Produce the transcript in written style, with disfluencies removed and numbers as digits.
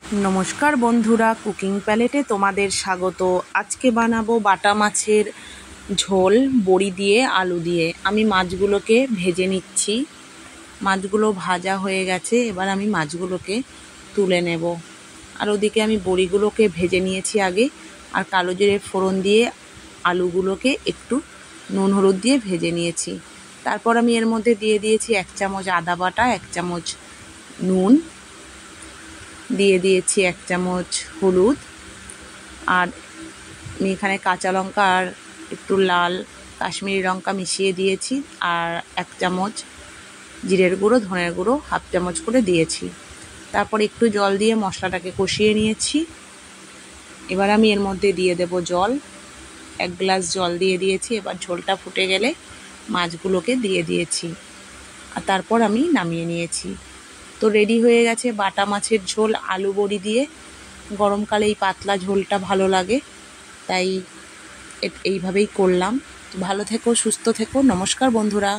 নমস্কার বন্ধুরা, কুকিং প্যালেটে তোমাদের স্বাগত। আজকে বানাবো বাটা মাছের ঝোল বড়ি দিয়ে আলু দিয়ে। আমি মাছগুলোকে ভেজে নিচ্ছি। মাছগুলো ভাজা হয়ে গেছে, এবার আমি মাছগুলোকে তুলে নেব। আর ওদিকে আমি বড়িগুলোকে ভেজে নিয়েছি আগে, আর কালো জিরে ফোড়ন দিয়ে আলুগুলোকে একটু নুন হলুদ দিয়ে ভেজে নিয়েছি। তারপর আমি এর মধ্যে দিয়ে দিয়েছি 1 চামচ আদা বাটা, 1 চামচ নুন, দিয়ে দিয়েছি 1 চামচ হলুদ, আর আমি এখানে কাঁচা লঙ্কা আর একটু লাল কাশ্মীরি লঙ্কা মিশিয়ে দিয়েছি, আর 1 চামচ জিরের গুঁড়ো, ধনের গুঁড়ো 1/2 চামচ করে দিয়েছি। তারপর একটু জল দিয়ে মশলাটাকে কষিয়ে নিয়েছি। এবার আমি এর মধ্যে দিয়ে দেব জল। 1 গ্লাস জল দিয়ে দিয়েছি। এবার ঝোলটা ফুটে গেলে মাছগুলোকে দিয়ে দিয়েছি, আর তারপর আমি নামিয়ে নিয়েছি। তো রেডি হয়ে গেছে বাটা মাছের ঝোল আলু বড়ি দিয়ে। গরমকালে এই পাতলা ঝোলটা ভালো লাগে, তাই এইভাবেই করলাম। ভালো থেকো, সুস্থ থেকো। নমস্কার বন্ধুরা।